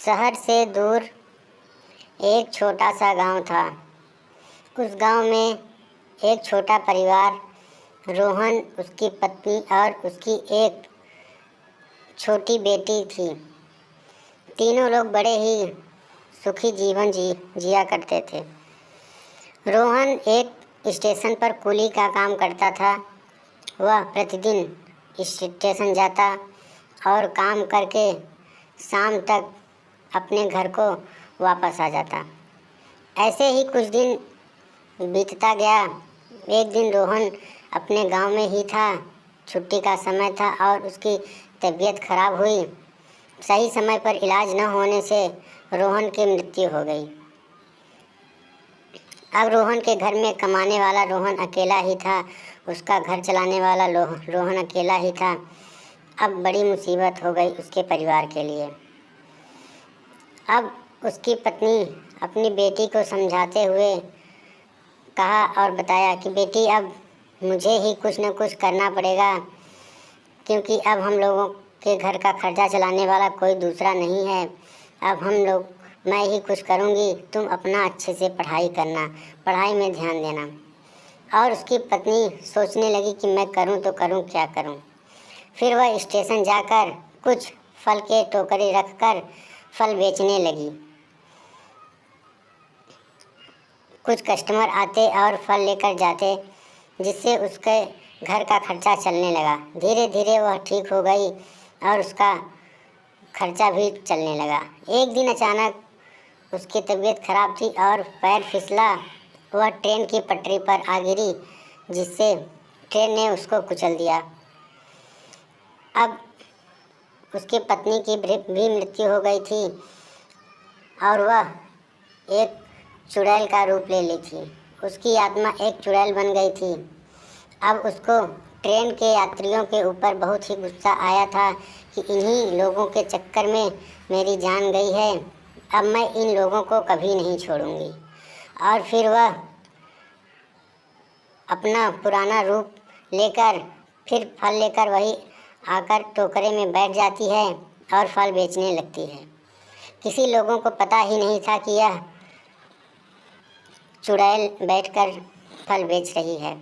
शहर से दूर एक छोटा सा गांव था। उस गांव में एक छोटा परिवार, रोहन, उसकी पत्नी और उसकी एक छोटी बेटी थी। तीनों लोग बड़े ही सुखी जीवन जिया करते थे। रोहन एक स्टेशन पर कूली का काम करता था। वह प्रतिदिन स्टेशन जाता और काम करके शाम तक अपने घर को वापस आ जाता। ऐसे ही कुछ दिन बीतता गया। एक दिन रोहन अपने गांव में ही था। छुट्टी का समय था और उसकी तबीयत खराब हुई। सही समय पर इलाज न होने से रोहन की मृत्यु हो गई। अब रोहन के घर में कमाने वाला रोहन अकेला ही था। उसका घर चलाने वाला रोहन अकेला ही था। अब बड़ी मुसीबत हो गई उसके परिवार के लिए। अब उसकी पत्नी अपनी बेटी को समझाते हुए कहा और बताया कि बेटी, अब मुझे ही कुछ न कुछ करना पड़ेगा, क्योंकि अब हम लोगों के घर का खर्चा चलाने वाला कोई दूसरा नहीं है। अब मैं ही कुछ करूँगी, तुम अपना अच्छे से पढ़ाई करना, पढ़ाई में ध्यान देना। और उसकी पत्नी सोचने लगी कि मैं करूँ तो करूँ, क्या करूँ। फिर वह स्टेशन जाकर कुछ फल के टोकरे रखकर फल बेचने लगी। कुछ कस्टमर आते और फल लेकर जाते, जिससे उसके घर का खर्चा चलने लगा। धीरे धीरे वह ठीक हो गई और उसका खर्चा भी चलने लगा। एक दिन अचानक उसकी तबीयत खराब थी और पैर फिसला। वह ट्रेन की पटरी पर आ गिरी, जिससे ट्रेन ने उसको कुचल दिया। अब उसकी पत्नी की भी मृत्यु हो गई थी और वह एक चुड़ैल का रूप ले ली थी। उसकी आत्मा एक चुड़ैल बन गई थी। अब उसको ट्रेन के यात्रियों के ऊपर बहुत ही गुस्सा आया था कि इन्हीं लोगों के चक्कर में मेरी जान गई है। अब मैं इन लोगों को कभी नहीं छोड़ूंगी। और फिर वह अपना पुराना रूप लेकर फिर फल लेकर वही आकर टोकरे में बैठ जाती है और फल बेचने लगती है। किसी लोगों को पता ही नहीं था कि यह चुड़ैल बैठकर फल बेच रही है।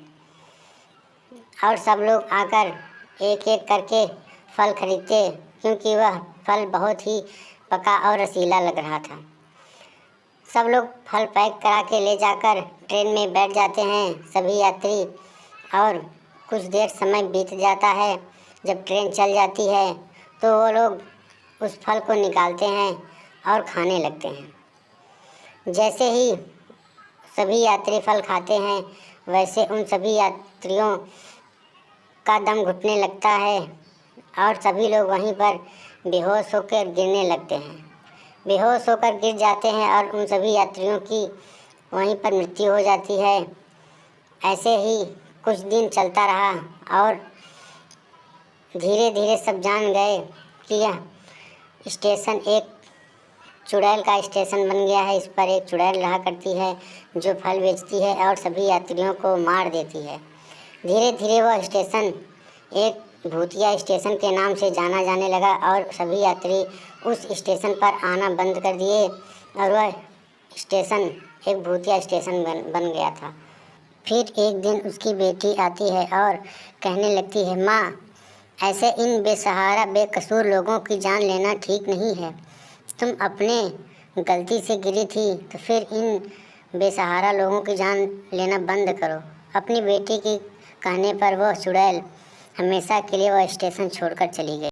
और सब लोग आकर एक एक करके फल खरीदते, क्योंकि वह फल बहुत ही पका और रसीला लग रहा था। सब लोग फल पैक करा के ले जाकर ट्रेन में बैठ जाते हैं सभी यात्री। और कुछ देर समय बीत जाता है। जब ट्रेन चल जाती है तो वो लोग उस फल को निकालते हैं और खाने लगते हैं। जैसे ही सभी यात्री फल खाते हैं, वैसे उन सभी यात्रियों का दम घुटने लगता है और सभी लोग वहीं पर बेहोश होकर गिरने लगते हैं। बेहोश होकर गिर जाते हैं और उन सभी यात्रियों की वहीं पर मृत्यु हो जाती है। ऐसे ही कुछ दिन चलता रहा और धीरे धीरे सब जान गए कि यह स्टेशन एक चुड़ैल का स्टेशन बन गया है। इस पर एक चुड़ैल रहा करती है जो फल बेचती है और सभी यात्रियों को मार देती है। धीरे धीरे वह स्टेशन एक भूतिया स्टेशन के नाम से जाना जाने लगा और सभी यात्री उस स्टेशन पर आना बंद कर दिए और वह स्टेशन एक भूतिया स्टेशन बन गया था। फिर एक दिन उसकी बेटी आती है और कहने लगती है, माँ, ऐसे इन बेसहारा बेकसूर लोगों की जान लेना ठीक नहीं है। तुम अपने गलती से गिरी थी तो फिर इन बेसहारा लोगों की जान लेना बंद करो। अपनी बेटी की कहने पर वह चुड़ैल हमेशा के लिए वह स्टेशन छोड़कर चली गई।